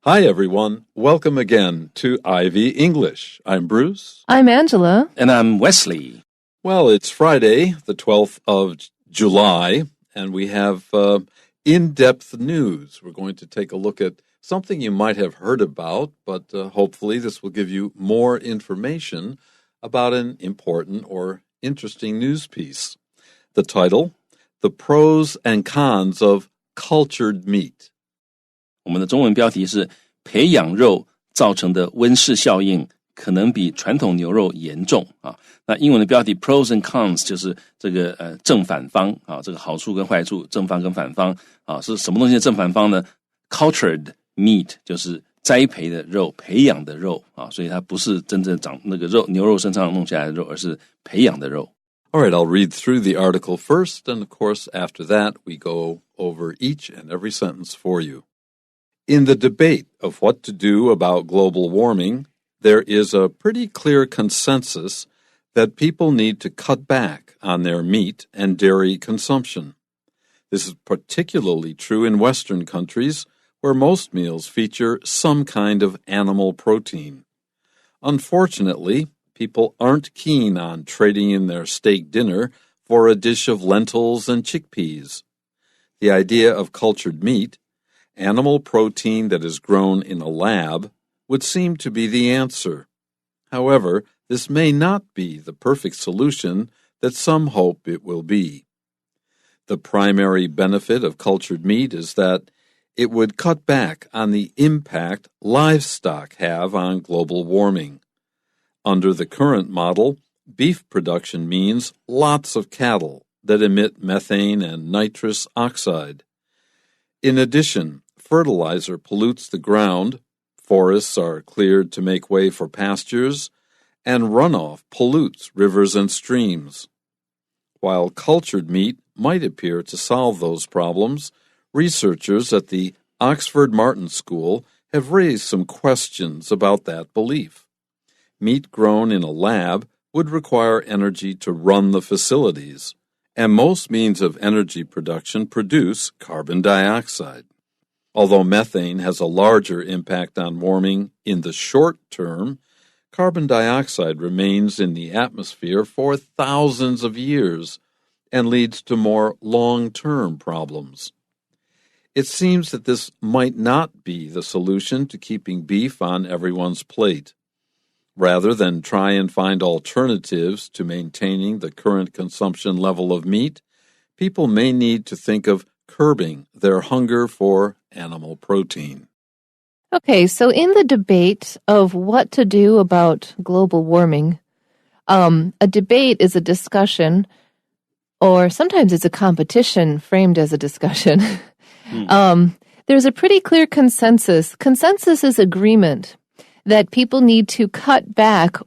Hi, everyone. Welcome again to Ivy English. I'm Bruce. I'm Angela. And I'm Wesley. Well, it's Friday, the 12th of July, and we have in-depth news. We're going to take a look at something you might have heard about, but hopefully this will give you more information about an important or interesting news piece. The title, The Pros and Cons of Cultured Meat. 我们的中文标题是培养肉造成的温室效应可能比传统牛肉严重啊。那英文的标题 Pros and Cons 就是这个正反方啊，这个好处跟坏处，正方跟反方啊，是什么东西的正反方呢？ Cultured meat 就是栽培的肉，培养的肉啊，所以它不是真正长那个肉牛肉身上弄下来的肉，而是培养的肉。All right, I'll read through the article first, and of course, after that, we go over each and every sentence for you.In the debate of what to do about global warming, there is a pretty clear consensus that people need to cut back on their meat and dairy consumption. This is particularly true in Western countries, where most meals feature some kind of animal protein. Unfortunately, people aren't keen on trading in their steak dinner for a dish of lentils and chickpeas. The idea of cultured meat,animal protein that is grown in a lab, would seem to be the answer. However, this may not be the perfect solution that some hope it will be. The primary benefit of cultured meat is that it would cut back on the impact livestock have on global warming. Under the current model, beef production means lots of cattle that emit methane and nitrous oxide.In addition, fertilizer pollutes the ground, forests are cleared to make way for pastures, and runoff pollutes rivers and streams. While cultured meat might appear to solve those problems, researchers at the Oxford Martin School have raised some questions about that belief. Meat grown in a lab would require energy to run the facilities.And most means of energy production produce carbon dioxide. Although methane has a larger impact on warming in the short term, carbon dioxide remains in the atmosphere for thousands of years and leads to more long-term problems. It seems that this might not be the solution to keeping beef on everyone's plate.Rather than try and find alternatives to maintaining the current consumption level of meat, people may need to think of curbing their hunger for animal protein. Okay, so in the debate of what to do about global warming, a debate is a discussion, or sometimes it's a competition framed as a discussion. There's a pretty clear consensus. Consensus is agreement.that people need to cut back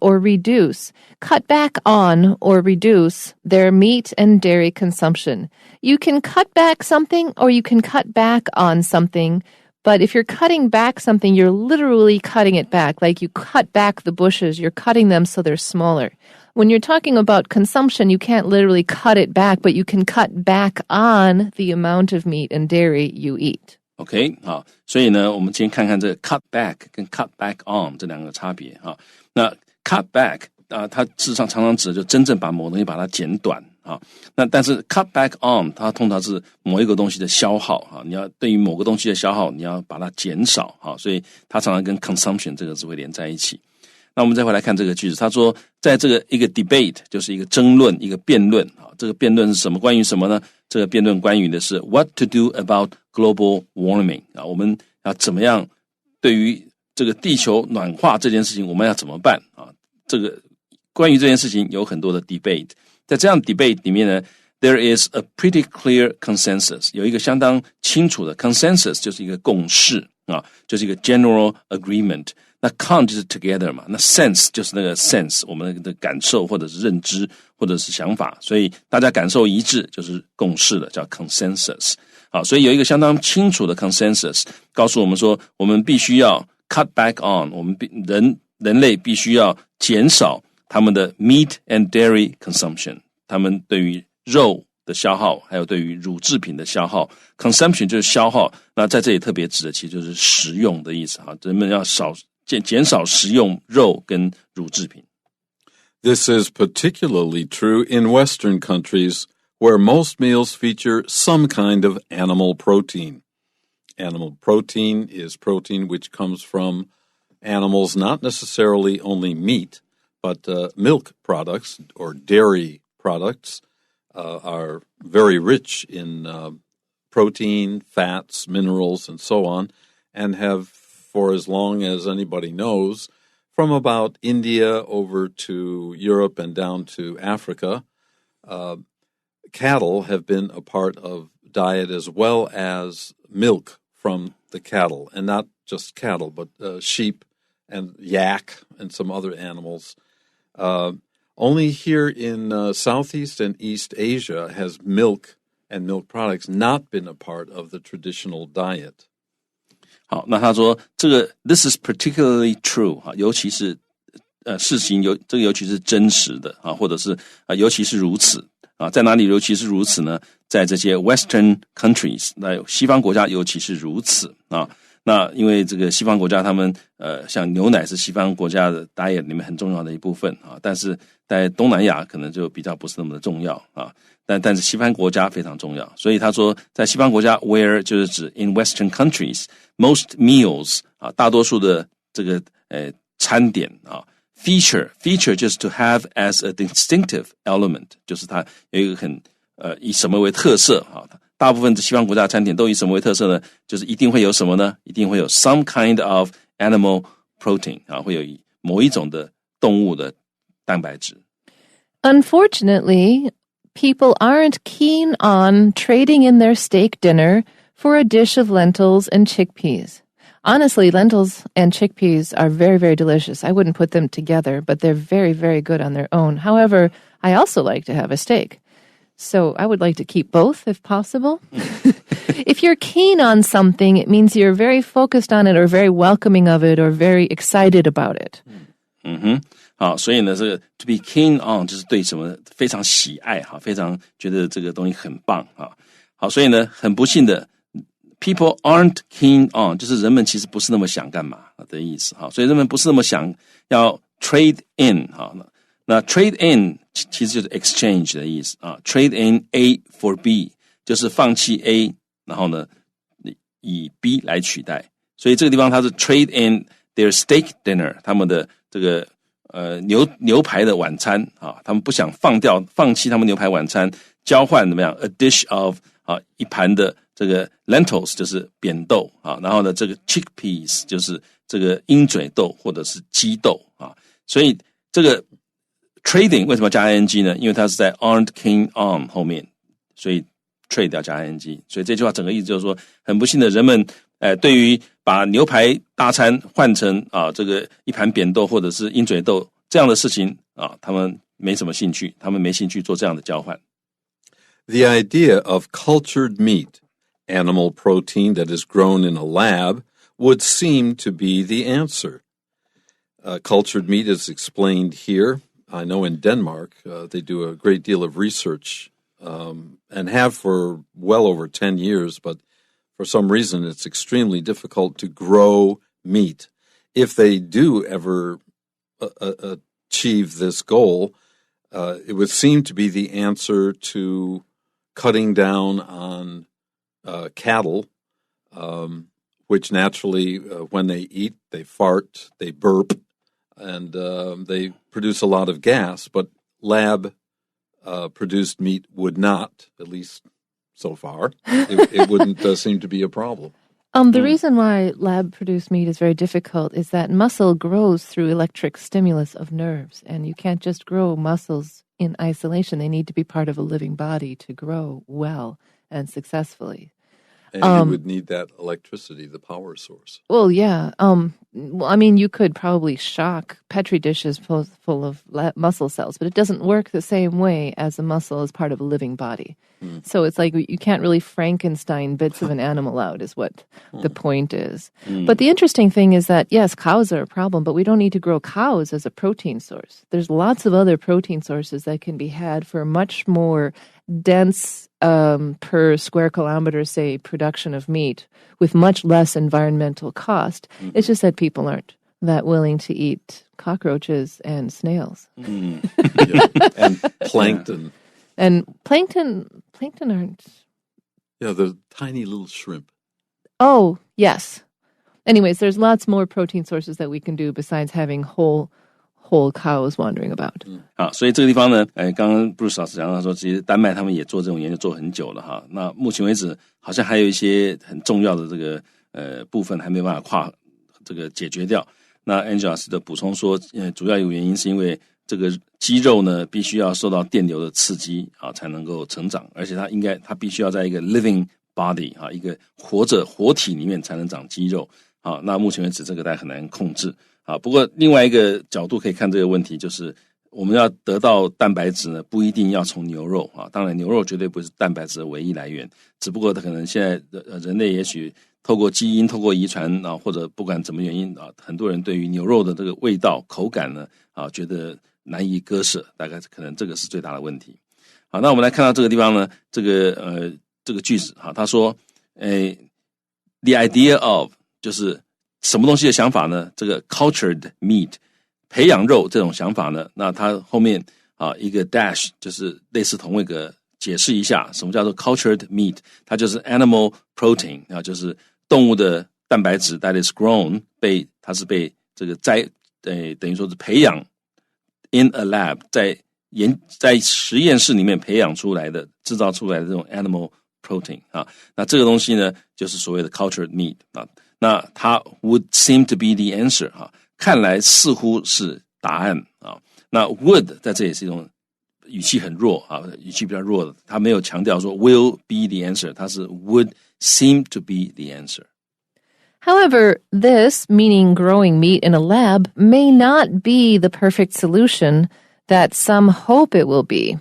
on or reduce their meat and dairy consumption. You can cut back something or you can cut back on something, but if you're cutting back something, you're literally cutting it back. Like you cut back the bushes, you're cutting them so they're smaller. When you're talking about consumption, you can't literally cut it back, but you can cut back on the amount of meat and dairy you eat.OK, 好，所以呢，我们先看看这个 cut back 跟 cut back on 这两个差别哈。那 cut back 它事实上常常指的就真正把某个东西把它剪短啊。那但是 cut back on 它通常是某一个东西的消耗哈，你要对于某个东西的消耗，你要把它减少哈，所以它常常跟 consumption 这个字会连在一起。那我们再回来看这个句子，他说在这个一个 debate 就是一个争论，一个辩论啊，这个辩论是什么？关于什么呢？这个辩论关于的是 what to do about global warming 啊，我们要怎么样对于这个地球暖化这件事情，我们要怎么办啊？这个关于这件事情有很多的 debate， 在这样 debate 里面呢 ，there is a pretty clear consensus， 有一个相当清楚的 consensus， 就是一个共识啊，就是一个 general agreement。那 con 就是 together 嘛，那 sense 就是那个 sense 我们的感受或者是认知或者是想法，所以大家感受一致就是共识了，叫 consensus。好，所以有一个相当清楚的 consensus 告诉我们说，我们必须要 cut back on， 我们人类必须要减少他们的 meat and dairy consumption， 他们对于肉的消耗，还有对于乳制品的消耗。Consumption 就是消耗，那在这里特别指的其实就是食用的意思哈，人们要减少食用肉跟乳制品。This is particularly true in Western countries where most meals feature some kind of animal protein. Animal protein is protein which comes from animals, not necessarily only meat, but milk products or dairy products are very rich in protein, fats, minerals, and so on, and have, for as long as anybody knows, from about India over to Europe and down to Africa, cattle have been a part of diet as well as milk from the cattle, and not just cattle, but sheep and yak and some other animals. Only here in Southeast and East Asia has milk and milk products not been a part of the traditional diet. 好，那他说这个 this is particularly true 哈，尤其是事情这个尤其是真实的啊，或者是尤其是如此啊，在哪里尤其是如此呢？在这些 Western countries， 那西方国家尤其是如此啊。那因为这个西方国家他们像牛奶是西方国家的 diet 里面很重要的一部分啊，但是在东南亚可能就比较不是那么的重要啊。但是西方国家非常重要，所以他说在西方国家 where 就是指 in Western countries most meals 啊，大多数的这个餐点啊 feature 就是 to have as a distinctive element， 就是它有一个很以什么为特色啊。大部分的西方国家的餐点都以什么为特色呢？就是一定会有什么呢？一定会有 some kind of animal protein 啊，会有某一种的动物的蛋白质。Unfortunately, people aren't keen on trading in their steak dinner for a dish of lentils and chickpeas. Honestly, lentils and chickpeas are very, very delicious. I wouldn't put them together, but they're very, very good on their own. However, I also like to have a steak. So I would like to keep both if possible. If you're keen on something, it means you're very focused on it or very welcoming of it or very excited about it. 嗯哼，好，所以呢，这个 to be keen on 就是对什么非常喜爱哈，非常觉得这个东西很棒哈。好，所以呢，很不幸的 ，people aren't keen on 就是人们其实不是那么想干嘛的意思哈，所以人们不是那么想要 trade in 哈。那 trade in 其实就是 exchange 的意思啊 ，trade in A for B 就是放弃 A， 然后呢以 B 来取代，所以这个地方它是 trade in their steak dinner， 他们的这个牛排的晚餐啊，他们不想放弃他们牛排晚餐，交换怎么样 a dish of 啊一盘的这个 lentils 就是扁豆啊，然后呢这个 chickpeas 就是这个鹰嘴豆或者是鸡豆啊，所以这个trading 为什么要加 ing 呢？因为它是在 aren't keen on 后面，所以 trade 要加 ing， 所以这句话整个意思就是说，很不幸的人们，对于把牛排大餐换成这个一盘扁豆或者是鹰嘴豆这样的事情啊，他们没什么兴趣，他们没兴趣做这样的交换。The idea of cultured meat, animal protein that is grown in a lab, would seem to be the answer. Cultured meat is explained here. I know in Denmark, they do a great deal of research and have for well over 10 years, but for some reason it's extremely difficult to grow meat. If they do ever achieve this goal, it would seem to be the answer to cutting down on cattle, which naturally, when they eat, they fart, they burp, and they produce a lot of gas, but lab produced meat would not, at least so far. It wouldn't seem to be a problem. The reason why lab-produced meat is very difficult is that muscle grows through electric stimulus of nerves, and you can't just grow muscles in isolation. They need to be part of a living body to grow well and successfully. And you would need that electricity, the power source. Well, yeah. I mean, you could probably shock Petri dishes full of muscle cells, but it doesn't work the same way as a muscle as part of a living body. So it's like you can't really Frankenstein bits of an animal out is what the point is. But the interesting thing is that, yes, cows are a problem, but we don't need to grow cows as a protein source. There's lots of other protein sources that can be had for much more dense per square kilometer, say, production of meat with much less environmental cost. It's just that people aren't that willing to eat cockroaches and snails. Yeah. And plankton. And plankton aren't. Yeah, the tiny little shrimp. Oh, yes. Anyways, there's lots more protein sources that we can do besides having whole cows wandering about. 好，所以这个地方呢，刚刚 Bruce 老师讲到说，其实丹麦他们也做这种研究做很久了哈。那目前为止，好像还有一些很重要的这个部分还没办法这个解决掉。那 Angela 老师的补充说，主要有原因是因为这个肌肉呢必须要受到电流的刺激啊，才能够成长，而且它必须要在一个 living body 啊，一个活体里面才能长肌肉啊。那目前为止这个大家很难控制。啊，不过另外一个角度可以看这个问题，就是我们要得到蛋白质呢，不一定要从牛肉啊。当然，牛肉绝对不是蛋白质的唯一来源，只不过它可能现在人类也许透过基因、透过遗传啊，或者不管怎么原因啊，很多人对于牛肉的这个味道、口感呢啊，觉得难以割舍，大概可能这个是最大的问题。好，那我们来看到这个地方呢，这个句子哈，他说，the idea of 就是什么东西的想法呢？这个 cultured meat 培养肉这种想法呢，那它后面啊一个 dash 就是类似同位格，解释一下什么叫做 cultured meat， 它就是 animal protein 啊，就是动物的蛋白质 that is grown 它是被这个等于说是培养 in a lab 在实验室里面培养出来的制造出来的这种 animal protein 啊，那这个东西呢就是所谓的 cultured meat 啊。那它 would seem to be the answer 啊，看来似乎是答案啊。那 would 在这里是一种语气很弱啊，语气比较弱的，它没有强调说 will be the answer， 它是 would seem to be the answer. However, this, meaning growing meat in a lab, may not be the perfect solution that some hope it will be.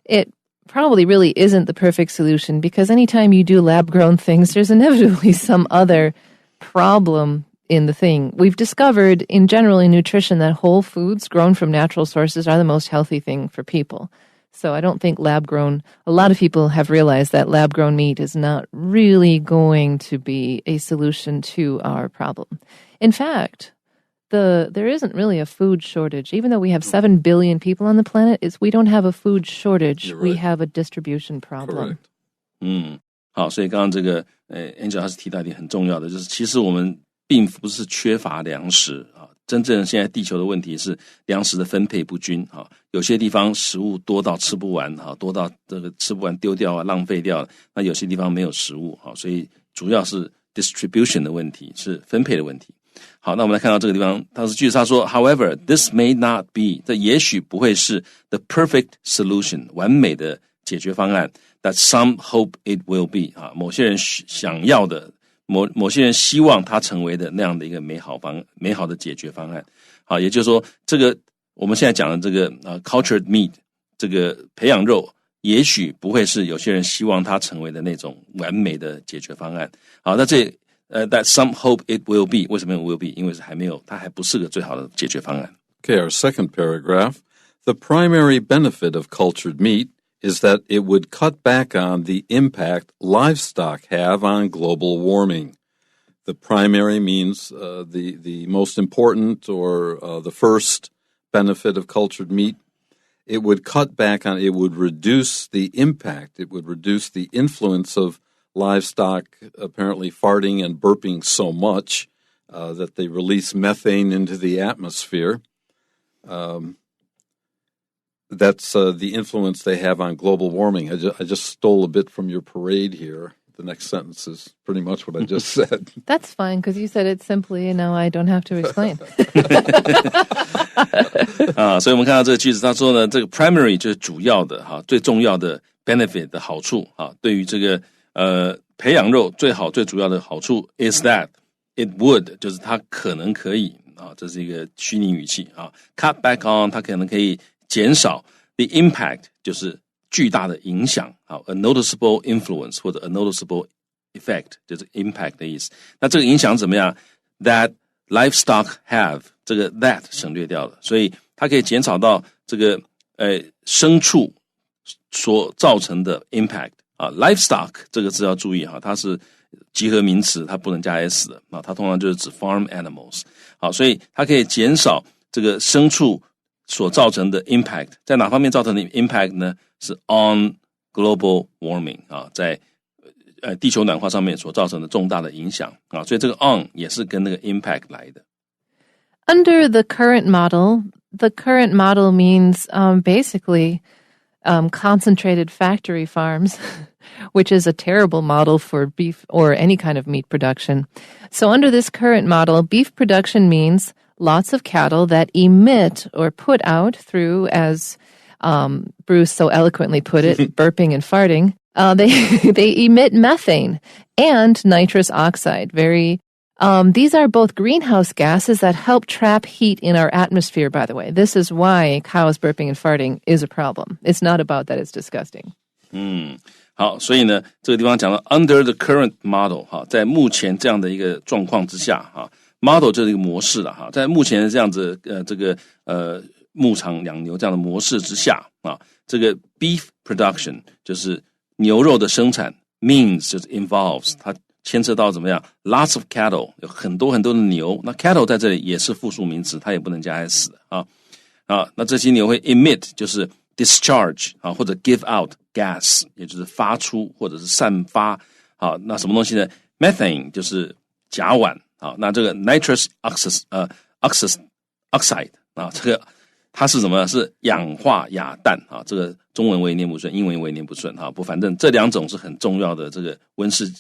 It probably really isn't the perfect solution because anytime you do lab-grown things, there's inevitably some other problem in the thing. We've discovered in general in nutrition that whole foods grown from natural sources are the most healthy thing for people. So I don't think lab-grown, a lot of people have realized that lab-grown meat is not really going to be a solution to our problem. In fact, there isn't really a food shortage. Even though we have 7 billion people on the planet, we don't have a food shortage. Right. We have a distribution problem. Correct. 好，所以刚刚这个Angela 他是提到一点很重要的，就是其实我们并不是缺乏粮食啊，真正现在地球的问题是粮食的分配不均啊，有些地方食物多到吃不完啊，多到这个吃不完丢掉啊，浪费掉，那有些地方没有食物啊，所以主要是 distribution 的问题，是分配的问题。好，那我们来看到这个地方，当时句子他说 However, this may not be 这也许不会是 the perfect solution 完美的解决方案 that some hope it will be 啊，某些人想要的某些人希望它成为的那样的一个美好的解决方案。好，也就是说这个我们现在讲的这个cultured meat 这个培养肉也许不会是有些人希望它成为的那种完美的解决方案。好，那这that some hope it will be 为什么 will be 因为它还不是个最好的解决方案。 Okay, our second paragraph. The primary benefit of cultured meat is that it would cut back on the impact livestock have on global warming. The primary means the most important or the first benefit of cultured meat. It would cut back on, it would reduce the impact, it would reduce the influence of livestock apparently farting and burping so much that they release methane into the atmosphere. That's the influence they have on global warming. I just stole a bit from your parade here. The next sentence is pretty much what I just said. That's fine, because you said it simply, and now I don't have to explain. 所以我们看到这个句子，他说呢，这个 primary 就是主要的哈，最重要的 benefit 的好处啊，对于这个培养肉最主要的好处 is that it would 就是它可能可以啊，这是一个虚拟语气啊 ，cut back on 它可能可以减少 the impact 就是巨大的影响啊 ，a noticeable influence 或者 a noticeable effect 就是 impact 的意思。那这个影响怎么样 ？That livestock have 这个 that 省略掉了，所以它可以减少到这个牲畜所造成的 impact 啊 ，livestock 这个字要注意哈，它是集合名词，它不能加 s 的啊，它通常就是指 farm animals。好，所以它可以减少这个牲畜所造成的 impact， 在哪方面造成的 impact 呢？是 on global warming 啊，在地球暖化上面所造成的重大的影响啊，所以这个 on 也是跟那个 impact 来的。Under the current model means basically concentrated factory farms, which is a terrible model for beef or any kind of meat production. So under this current model, beef production means lots of cattle that emit or put out through, as Bruce so eloquently put it, burping and farting. They emit methane and nitrous oxide. These are both greenhouse gases that help trap heat in our atmosphere, by the way. This is why cows burping and farting is a problem. It's not about that it's disgusting. 好，所以呢，这个地方讲到 under the current model 哈，在目前这样的一个状况之下哈 ，model 就是一个模式了哈，在目前这样子牧场养牛这样的模式之下啊，这个 beef production 就是牛肉的生产 means 就是 involves 它牵涉到怎么样 lots of cattle 有很多很多的牛，那 cattle 在这里也是复数名词，它也不能加 s 的啊，那这些牛会 emit 就是 discharge 啊，或者 give out gas 也就是发出或者是散发啊，那什么东西呢 methane 就是甲烷啊，那这个 nitrous oxide 啊，这个它是什么？是氧化亚氮啊，这个中文我也念不顺，英文我也念不顺啊，反正这两种是很重要的这个温室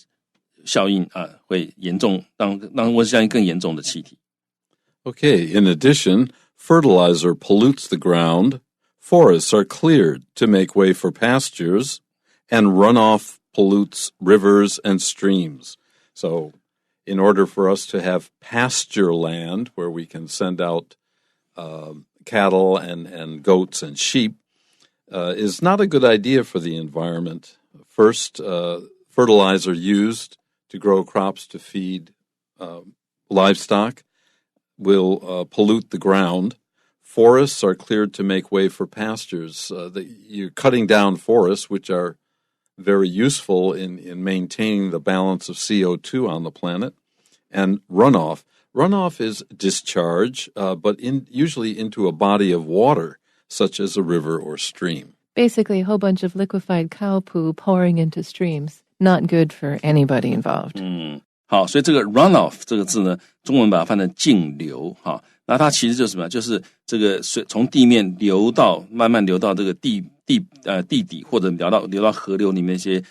效应啊，会严重让温室效应更严重的气体。Okay, in addition, fertilizer pollutes the ground, forests are cleared to make way for pastures, and runoff pollutes rivers and streams. So, in order for us to have pasture land where we can send out cattle and goats and sheep is not a good idea for the environment. First, fertilizer used to grow crops to feed livestock will pollute the ground. Forests are cleared to make way for pastures. You're cutting down forests, which are very useful in maintaining the balance of CO2 on the planet. And runoff. Runoff is discharge, but usually into a body of water, such as a river or stream. Basically, a whole bunch of liquefied cow poo pouring into streams. Not good for anybody involved. 好，所以这个 runoff 这个字呢，中文把它翻成径流哈，那它其实就是什么？就是这个水从地面慢慢流到这个地底，或者流到河流里面一些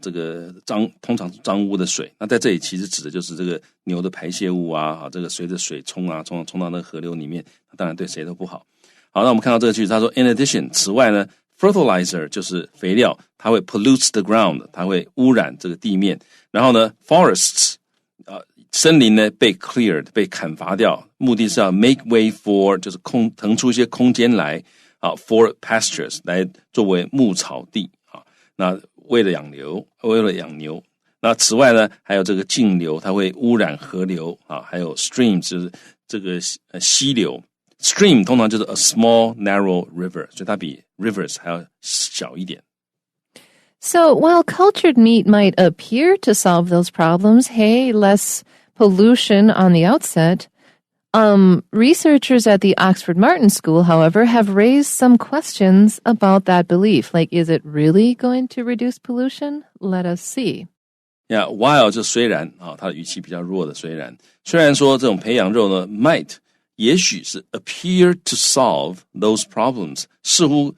这个通常是脏污的水。那在这里其实指的就是这个牛的排泄物啊，这个随着水冲到那个河流里面，当然对谁都不好。好，那我们看到这个句子，他说 in addition， 此外呢 fertilizer 就是肥料，它会 pollutes the ground， 它会污染这个地面。然后呢 forests森林呢被 cleared 被砍伐掉，目的是要 make way for 就是腾出一些空间来for pastures 来作为牧草地那为了养牛。那此外呢还有这个径流，它会污染河流还有 stream 就是这个溪流。stream 通常就是 a small narrow river， 所以它比 rivers 还要小一点。So while cultured meat might appear to solve those problems, hey, less pollution on the outset, researchers at the Oxford Martin School, however, have raised some questions about that belief. Like, is it really going to reduce pollution? Let us see. Yeah, while 就虽然它的语气比较弱的虽然说这种培养肉呢 might 也许是 appear to solve those problems， 似乎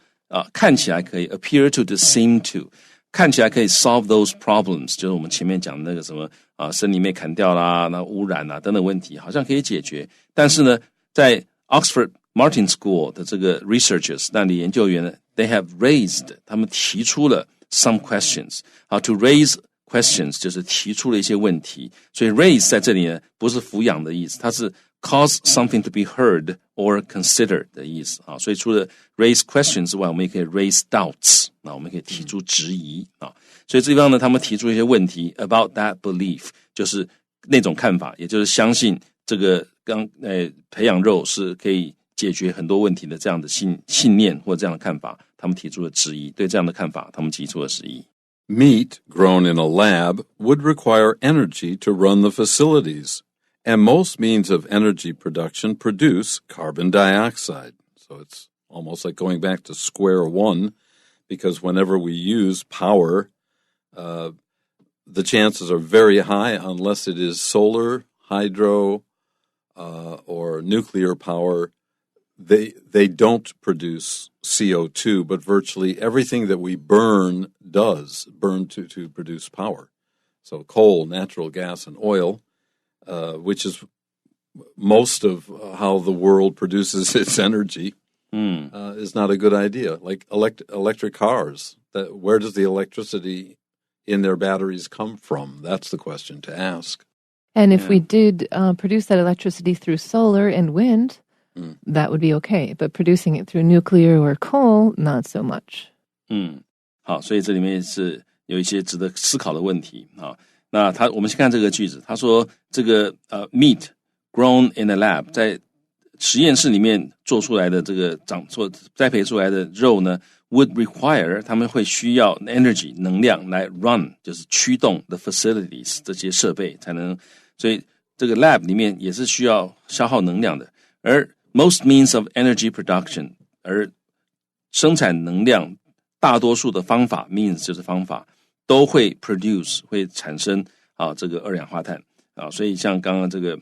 看起来可以 appear to seem to 看起来可以 solve those problems， 就是我们前面讲的那个什么森林被砍掉啦，那污染等等问题好像可以解决。但是呢在 Oxford Martin School 的这个 researchers 那里研究员呢 they have raised 他们提出了 some questions to raise questions 就是提出了一些问题，所以 raise 在这里呢不是抚养的意思，它是 cause something to be heard or considered 的意思所以除了 raise questions 之外，我们也可以 raise doubts， 那我们可以提出质疑所以这地方呢他们提出一些问题 about that belief， 就是那种看法，也就是相信这个培养肉是可以解决很多问题的这样的信念或这样的看法，他们提出了质疑。对这样的看法，他们提出了质疑。Meat grown in a lab would require energy to run the facilities, and most means of energy production produce carbon dioxide. So it's almost like going back to square one, because whenever we use power, the chances are very high, unless it is solar, hydro, or nuclear power, they don't produce CO2, but virtually everything that we burn does burn to produce power. So coal, natural gas, and oil, which is most of how the world produces its energy, is not a good idea. Like electric cars, where does the electricity in their batteries come from? That's the question to ask. And if we did produce that electricity through solar and wind, that would be okay. But producing it through nuclear or coal, not so much. 好，所以这里面是有一些值得思考的问题啊。那我们先看这个句子，他说这个meat grown in a lab 在实验室里面做出来的这个栽培出来的肉呢 would require 他们会需要 energy 能量来 run 就是驱动 the facilities 这些设备才能，所以这个 lab 里面也是需要消耗能量的。而 most means of energy production 而生产能量大多数的方法 means 就是方法都会 produce 会产生这个二氧化碳所以像刚刚这个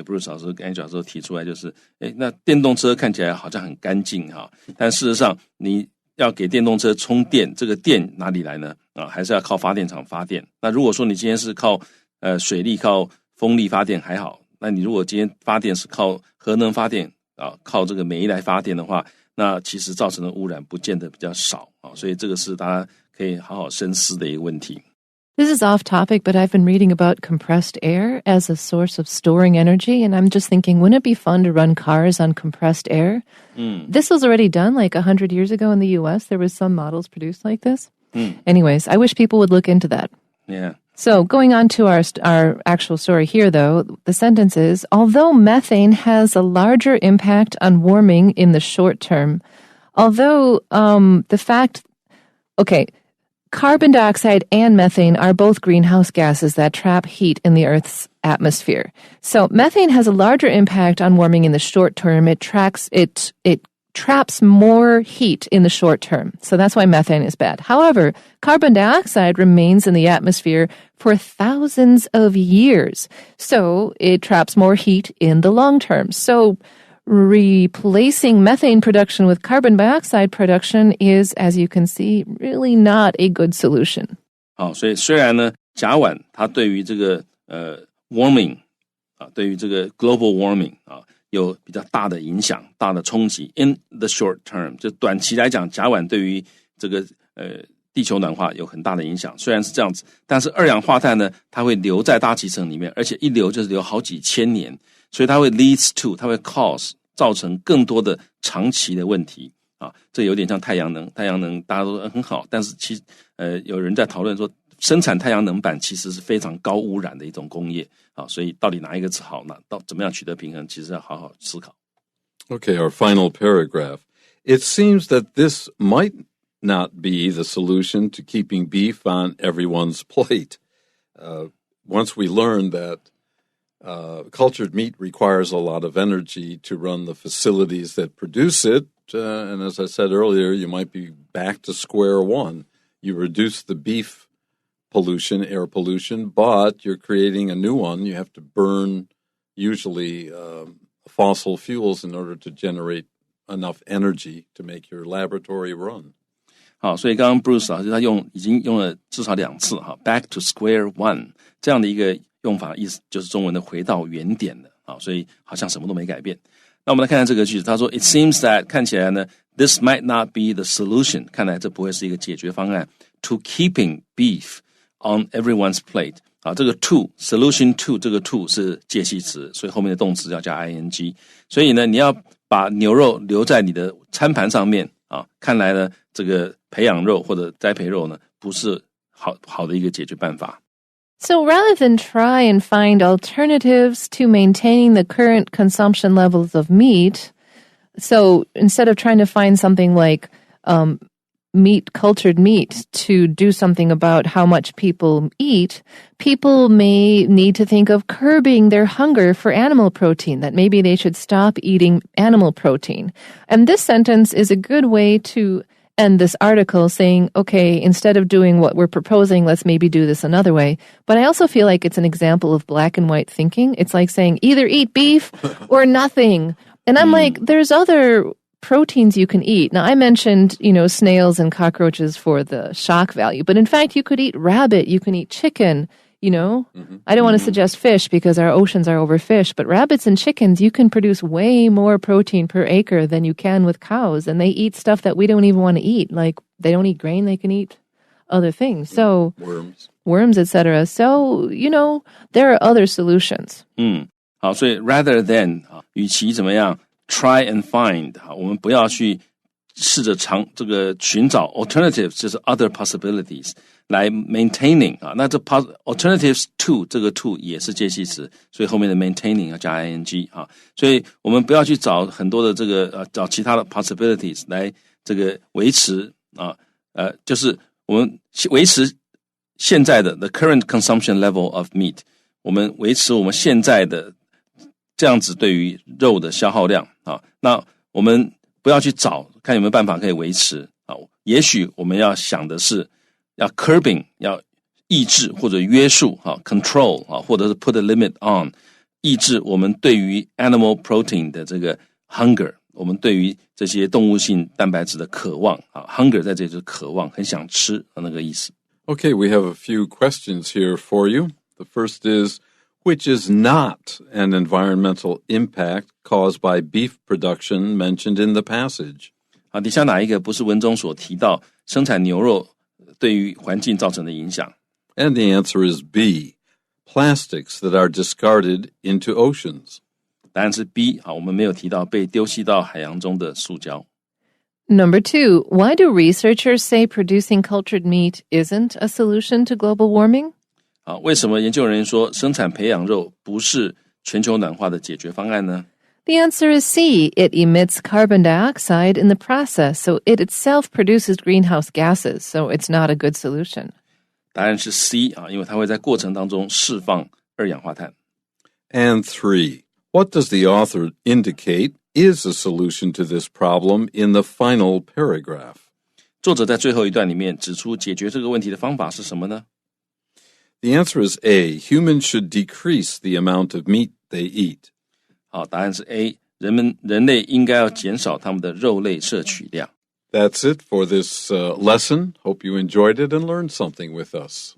Bruce 老师跟 Angela 老师提出来就是那电动车看起来好像很干净但事实上你要给电动车充电，这个电哪里来呢还是要靠发电厂发电。那如果说你今天是靠水力靠风力发电还好，那你如果今天发电是靠核能发电靠这个煤来发电的话，那其实造成的污染不见得比较少所以这个是大家可以好好深思的一个问题。This is off topic, but I've been reading about compressed air as a source of storing energy, and I'm just thinking, wouldn't it be fun to run cars on compressed air? This was already done like 100 years ago in the U.S. There was some models produced like this. Anyways, I wish people would look into that. Yeah. So going on to our actual story here, though, the sentence is, although methane has a larger impact on warming in the short term, although carbon dioxide and methane are both greenhouse gases that trap heat in the Earth's atmosphere. So methane has a larger impact on warming in the short term. It traps more heat in the short term. So that's why methane is bad. However, carbon dioxide remains in the atmosphere for thousands of years. So it traps more heat in the long term. So replacing methane production with carbon dioxide production is, as you can see, really not a good solution. 好，所以虽然呢，甲烷它对于这个warming 对于这个 global warming 有比较大的影响、大的冲击。In the short term， 就短期来讲，甲烷对于这个地球暖化有很大的影响。虽然是这样子，但是二氧化碳呢，它会留在大气层里面，而且一留就是留好几千年，所以它会 leads to， 它会 cause。造成更多的长期的问题这有点像太阳能大家都说很好，但是其实有人在讨论说生产太阳能板其实是非常高污染的一种工业所以到底哪一个是好呢？到怎么样取得平衡，其实要好好思考。 Okay, our final paragraph. It seems that this might not be the solution to keeping beef on everyone's plate. Once we learned that cultured meat requires a lot of energy to run the facilities that produce it. And as I said earlier, you might be back to square one. You reduce the beef pollution, air pollution, but you're creating a new one. You have to burn usually fossil fuels in order to generate enough energy to make your laboratory run. 好，所以刚刚 Bruce 老师他已经用了至少2次back to square one 这样的一个用法，意思就是中文的回到原点的所以好像什么都没改变。那我们来看看这个句子，他说 It seems that 看起来呢 This might not be the solution 看来这不会是一个解决方案 to keeping beef on everyone's plate 这个 to solution to 这个 to 是介系词，所以后面的动词要加 ing， 所以呢你要把牛肉留在你的餐盘上面看来呢这个培养肉或者栽培肉呢不是好的一个解决办法。So rather than try and find alternatives to maintaining the current consumption levels of meat, So instead of trying to find something like cultured meat to do something about how much people eat, people may need to think of curbing their hunger for animal protein, that maybe they should stop eating animal protein. And this sentence is a good way to end this article saying, okay, instead of doing what we're proposing, let's maybe do this another way. But I also feel like it's an example of black and white thinking. It's like saying either eat beef or nothing. And I'm like, there's other proteins you can eat. Now, I mentioned, snails and cockroaches for the shock value, but in fact, you could eat rabbit, you can eat chicken, I don't want to suggest fish because our oceans are overfished, but rabbits and chickens, you can produce way more protein per acre than you can with cows, and they eat stuff that we don't even want to eat. Like, they don't eat grain, they can eat other things. So, worms, etc. So, there are other solutions. 好，所以 rather than 与其怎么样 try and find 我们不要去试着寻找 alternatives 就是 other possibilities 来 maintaining 那这 alternatives to 这个 to 也是介系词，所以后面的 maintaining 要加 ing 所以我们不要去找很多的找其他的 possibilities 来这个维持就是我们维持现在的 the current consumption level of meat 我们维持我们现在的这样子对于肉的消耗量那我们不要去找看有没有办法可以维持也许我们要想的是要 curbing 要抑制或者约束control 或者是 put a limit on 抑制我们对于 animal protein 的这个 hunger 我们对于这些动物性蛋白质的渴望hunger 在这里就是渴望很想吃那个意思 Okay, we have a few questions here for you. The first is, which is not an environmental impact caused by beef production mentioned in the passage? 底下哪一个不是文中所提到生产牛肉对于环境造成的影响 And the answer is B, plastics that are discarded into oceans. 答案是 B 我们没有提到被丢弃到海洋中的塑胶 Number 2, why do researchers say producing cultured meat isn't a solution to global warming? 为什么研究人员说生产培养肉不是全球暖化的解决方案呢 The answer is C. It emits carbon dioxide in the process, so it itself produces greenhouse gases, so it's not a good solution. 答案是 C 因为它会在过程当中释放二氧化碳 And 3, what does the author indicate is a solution to this problem in the final paragraph? 作者在最后一段里面指出解决这个问题的方法是什么呢 The answer is A, humans should decrease the amount of meat they eat. 好，答案是 A 人类应该要减少他们的肉类摄取量 That's it for this lesson. Hope you enjoyed it and learned something with us.